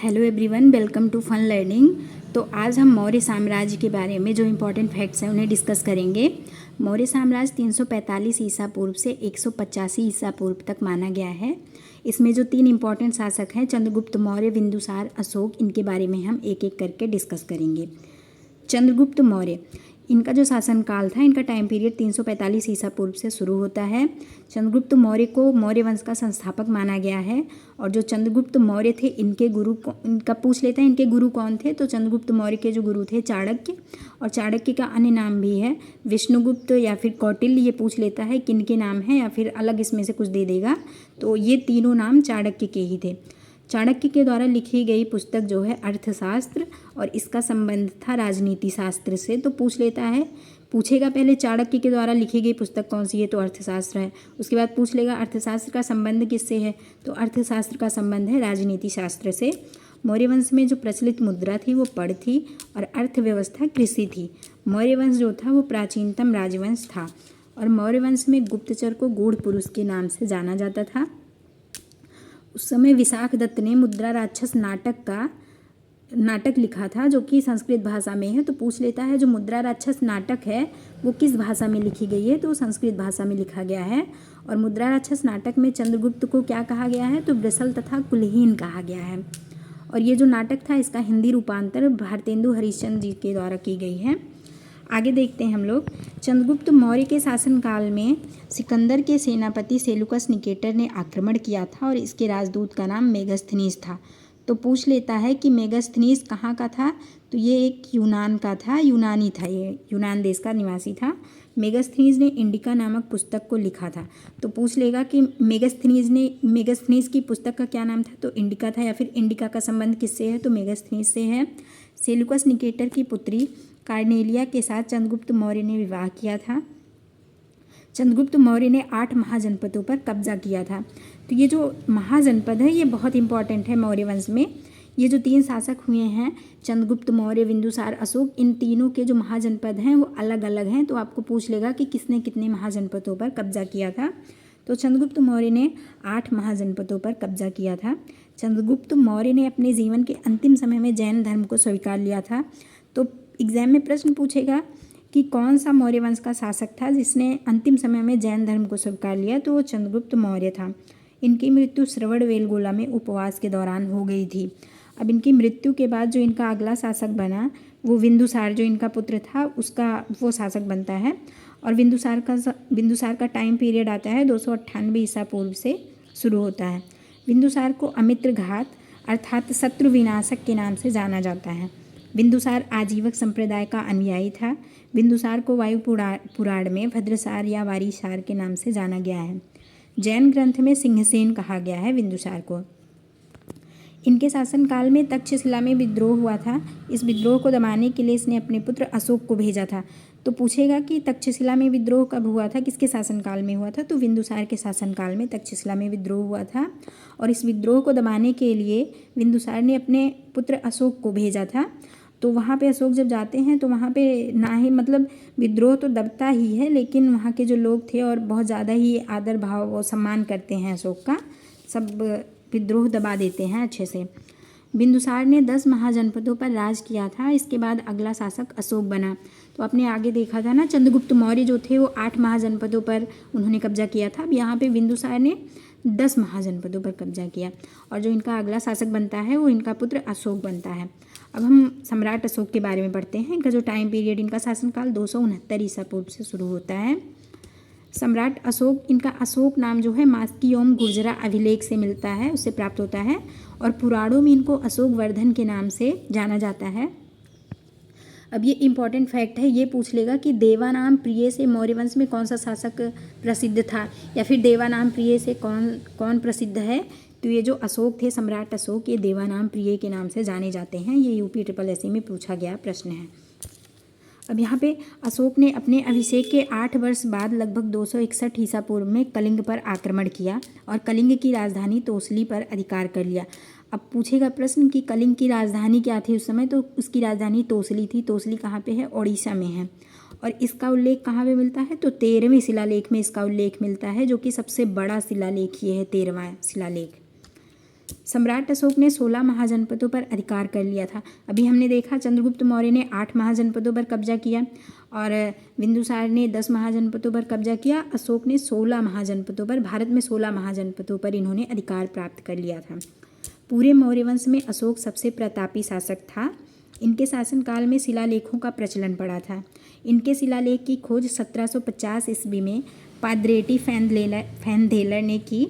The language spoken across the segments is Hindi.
Hello everyone, welcome to fun learning. तो आज हम मौर्य साम्राज्य के बारे में जो इम्पोर्टेंट फैक्ट्स हैं उन्हें डिस्कस करेंगे। मौर्य साम्राज्य 345 ईसा पूर्व से 185 ईसा पूर्व तक माना गया है। इसमें जो 3 इम्पोर्टेंट शासक हैं, चंद्रगुप्त मौर्य, बिंदुसार, अशोक, इनके बारे में हम एक एक करके डिस्कस करेंगे। चंद्रगुप्त मौर्य, इनका जो शासनकाल था, इनका टाइम पीरियड 345 ईसा पूर्व से शुरू होता है। चंद्रगुप्त मौर्य को मौर्य वंश का संस्थापक माना गया है। और जो चंद्रगुप्त मौर्य थे, इनके गुरु इनका पूछ लेते हैं इनके गुरु कौन थे। तो चंद्रगुप्त मौर्य के जो गुरु थे चाणक्य, और चाणक्य का अन्य नाम भी है विष्णुगुप्त या फिर कौटिल्य। ये पूछ लेता है किन के नाम हैं या फिर अलग इसमें से कुछ दे देगा। तो ये तीनों नाम चाणक्य के ही थे। चाणक्य के द्वारा लिखी गई पुस्तक जो है अर्थशास्त्र, और इसका संबंध था राजनीति शास्त्र से। तो पूछेगा पहले चाणक्य के द्वारा लिखी गई पुस्तक कौन सी है, तो अर्थशास्त्र है। उसके बाद पूछ लेगा अर्थशास्त्र का संबंध किससे है, तो अर्थशास्त्र का संबंध है राजनीति शास्त्र से। मौर्य वंश में जो प्रचलित मुद्रा थी वो पड़ थी, और अर्थव्यवस्था कृषि थी। मौर्य वंश जो था वो प्राचीनतम राजवंश था, और मौर्य वंश में गुप्तचर को गूढ़ पुरुष के नाम से जाना जाता था। उस समय विशाख दत्त ने मुद्रा राक्षस नाटक लिखा था, जो कि संस्कृत भाषा में है। तो पूछ लेता है जो मुद्रा राक्षस नाटक है वो किस भाषा में लिखी गई है, तो संस्कृत भाषा में लिखा गया है। और मुद्रा राक्षस नाटक में चंद्रगुप्त को क्या कहा गया है, तो वृषल तथा कुलहीन कहा गया है। और ये जो नाटक था इसका हिंदी रूपांतर भारतेंदु हरिश्चंद्र जी के द्वारा की गई है। आगे देखते हैं हम लोग। चंद्रगुप्त मौर्य के शासनकाल में सिकंदर के सेनापति सेलुकस निकेटर ने आक्रमण किया था, और इसके राजदूत का नाम मेगस्थनीस था। तो पूछ लेता है कि मेगस्थनीस कहाँ का था, तो ये एक यूनान का था, यूनानी था, ये यूनान देश का निवासी था। मेगस्थनीस ने इंडिका नामक पुस्तक को लिखा था। तो पूछ लेगा कि मेगस्थनीस की पुस्तक का क्या नाम था, तो इंडिका था, या फिर इंडिका का संबंध किससे है, तो मेगस्थनीस से है। सेलुकस निकेटर की पुत्री कार्नेलिया के साथ चंद्रगुप्त मौर्य ने विवाह किया था। चंद्रगुप्त मौर्य ने 8 महाजनपदों पर कब्जा किया था। तो ये जो महाजनपद है ये बहुत इंपॉर्टेंट है मौर्य वंश में। ये जो 3 शासक हुए हैं, चंद्रगुप्त मौर्य, बिंदुसार, अशोक, इन तीनों के जो महाजनपद हैं वो अलग अलग हैं। तो आपको पूछ लेगा कि किसने कितने महाजनपदों पर कब्जा किया था। तो चंद्रगुप्त मौर्य ने 8 महाजनपदों पर कब्जा किया था। चंद्रगुप्त मौर्य ने अपने जीवन के अंतिम समय में जैन धर्म को स्वीकार लिया था। तो एग्जाम में प्रश्न पूछेगा कि कौन सा मौर्य वंश का शासक था जिसने अंतिम समय में जैन धर्म को स्वीकार लिया, तो वो चंद्रगुप्त मौर्य था। इनकी मृत्यु श्रवणबेलगोला में उपवास के दौरान हो गई थी। अब इनकी मृत्यु के बाद जो इनका अगला शासक बना वो बिंदुसार, जो इनका पुत्र था, उसका वो शासक बनता है। और बिंदुसार का टाइम पीरियड आता है 298 ईसा पूर्व से शुरू होता है। बिंदुसार को अमित्र घात अर्थात शत्रु विनाशक के नाम से जाना जाता है। बिंदुसार आजीवक संप्रदाय का अनुयायी था। बिंदुसार को वायु पुराण में भद्रसार या वारीसार के नाम से जाना गया है। जैन ग्रंथ में सिंहसेन कहा गया है बिंदुसार को। इनके शासनकाल में तक्षशिला में विद्रोह हुआ था। इस विद्रोह को दबाने के लिए इसने अपने पुत्र अशोक को भेजा था। तो पूछेगा कि तक्षशिला में विद्रोह कब हुआ था, किसके शासनकाल में हुआ था, तो बिंदुसार के शासनकाल में तक्षशिला में विद्रोह हुआ था। और इस विद्रोह को दबाने के लिए बिंदुसार ने अपने पुत्र अशोक को भेजा था। तो वहाँ पे अशोक जब जाते हैं तो वहाँ पे ना ही मतलब विद्रोह तो दबता ही है, लेकिन वहाँ के जो लोग थे और बहुत ज़्यादा ही आदर भाव और सम्मान करते हैं अशोक का, सब विद्रोह दबा देते हैं अच्छे से। बिंदुसार ने 10 महाजनपदों पर राज किया था। इसके बाद अगला शासक अशोक बना। तो आपने आगे देखा था ना, चंद्रगुप्त मौर्य जो थे वो 8 महाजनपदों पर उन्होंने कब्जा किया था। अब यहाँ पे बिंदुसार ने 10 महाजनपदों पर कब्जा किया, और जो इनका अगला शासक बनता है वो इनका पुत्र अशोक बनता है। अब हम सम्राट अशोक के बारे में पढ़ते हैं। इनका जो टाइम पीरियड, इनका शासनकाल 269 ईसा पूर्व से शुरू होता है। सम्राट अशोक, इनका अशोक नाम जो है मास्कियोम गुर्जरा अभिलेख से मिलता है, उससे प्राप्त होता है। और पुराणों में इनको अशोक वर्धन के नाम से जाना जाता है। अब ये इम्पॉर्टेंट फैक्ट है, ये पूछ लेगा कि देवानाम प्रिय से मौर्य वंश में कौन सा शासक प्रसिद्ध था, या फिर देवानाम प्रिय से कौन प्रसिद्ध है। तो ये जो अशोक थे, सम्राट अशोक, ये देवानाम प्रिय के नाम से जाने जाते हैं। ये यूपी SSSC में पूछा गया प्रश्न है। अब यहाँ पे अशोक ने अपने अभिषेक के 8 वर्ष बाद लगभग 261 ईसा पूर्व में कलिंग पर आक्रमण किया, और कलिंग की राजधानी तोसली पर अधिकार कर लिया। अब पूछेगा प्रश्न कि कलिंग की राजधानी क्या थी उस समय, तो उसकी राजधानी तोसली थी। तोसली कहाँ पे है, ओडिशा में है। और इसका उल्लेख कहाँ पे मिलता है, तो 13वें शिलालेख में इसका उल्लेख मिलता है, जो कि सबसे बड़ा शिलालेख ये है, 13वां शिलालेख। सम्राट अशोक ने 16 महाजनपदों पर अधिकार कर लिया था। अभी हमने देखा चंद्रगुप्त मौर्य ने 8 महाजनपदों पर कब्जा किया और बिंदुसार ने 10 महाजनपदों पर कब्जा किया। अशोक ने 16 महाजनपदों पर, भारत में 16 महाजनपदों पर इन्होंने अधिकार प्राप्त कर लिया था। पूरे मौर्य वंश में अशोक सबसे प्रतापी शासक था। इनके शासनकाल में शिलालेखों का प्रचलन बढ़ा था। इनके शिलालेख की खोज 1750 ईस्वी में पादरेटी फैनधेलर ने की।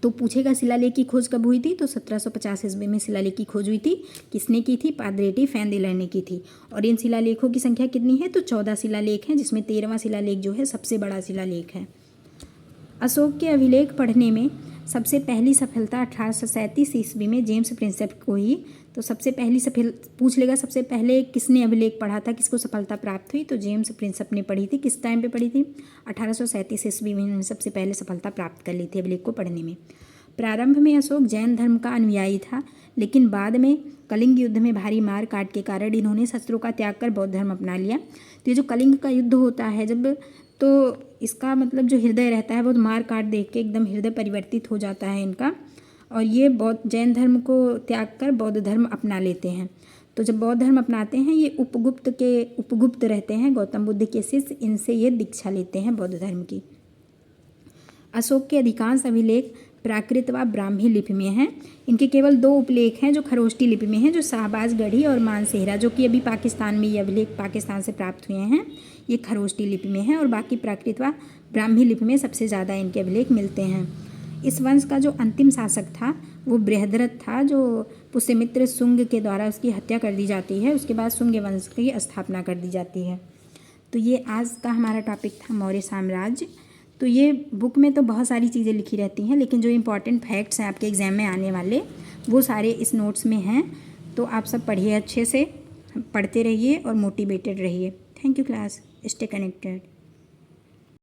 तो पूछेगा शिलालेख की खोज कब हुई थी, तो 1750 ईस्वी में शिलालेख की खोज हुई थी। किसने की थी? पादरेटी फैनधेलर ने की थी। और इन शिलालेखों की संख्या कितनी है? तो 14 शिलालेख हैं, जिसमें 13वां शिलालेख जो है सबसे बड़ा शिलालेख है। अशोक के अभिलेख पढ़ने में सबसे पहली सफलता 1837 ईस्वी में जेम्स प्रिंसेप को हुई। तो सबसे पहली पूछ लेगा सबसे पहले किसने अभिलेख पढ़ा था, किसको सफलता प्राप्त हुई, तो जेम्स प्रिंसेप ने पढ़ी थी। किस टाइम पे पढ़ी थी? 1837 ईस्वी में इन्होंने सबसे पहले सफलता प्राप्त कर ली थी अभिलेख को पढ़ने में। प्रारंभ में अशोक जैन धर्म का अनुयायी था, लेकिन बाद में कलिंग युद्ध में भारी मार काट के कारण इन्होंने शस्त्रों का त्याग कर बौद्ध धर्म अपना लिया। तो ये जो कलिंग का युद्ध होता है जब, तो इसका मतलब जो हृदय रहता है बहुत मार काट देख के एकदम हृदय परिवर्तित हो जाता है इनका, और ये बौद्ध जैन धर्म को त्याग कर बौद्ध धर्म अपना लेते हैं। तो जब बौद्ध धर्म अपनाते हैं, ये उपगुप्त रहते हैं, गौतम बुद्ध के शिष्य, इनसे ये दीक्षा लेते हैं बौद्ध धर्म की। अशोक के अधिकांश अभिलेख प्राकृत व ब्राह्मी लिपि में हैं। इनके केवल 2 उपलेख हैं जो खरोष्टी लिपि में हैं, जो शाहबाजगढ़ी और मानसेहरा, जो कि अभी पाकिस्तान में ये अभिलेख पाकिस्तान से प्राप्त हुए हैं, ये खरोष्टी लिपि में हैं। और बाकी प्राकृत व ब्राह्मी लिपि में सबसे ज़्यादा इनके अभिलेख मिलते हैं। इस वंश का जो अंतिम शासक था वो बृहद्रथ था, जो पुष्यमित्र शुंग के द्वारा उसकी हत्या कर दी जाती है। उसके बाद शुंग वंश की स्थापना कर दी जाती है। तो ये आज का हमारा टॉपिक था मौर्य साम्राज्य। तो ये बुक में तो बहुत सारी चीज़ें लिखी रहती हैं, लेकिन जो इम्पॉर्टेंट फैक्ट्स हैं आपके एग्ज़ाम में आने वाले, वो सारे इस नोट्स में हैं। तो आप सब पढ़िए, अच्छे से पढ़ते रहिए और मोटिवेटेड रहिए। Thank you class, stay connected.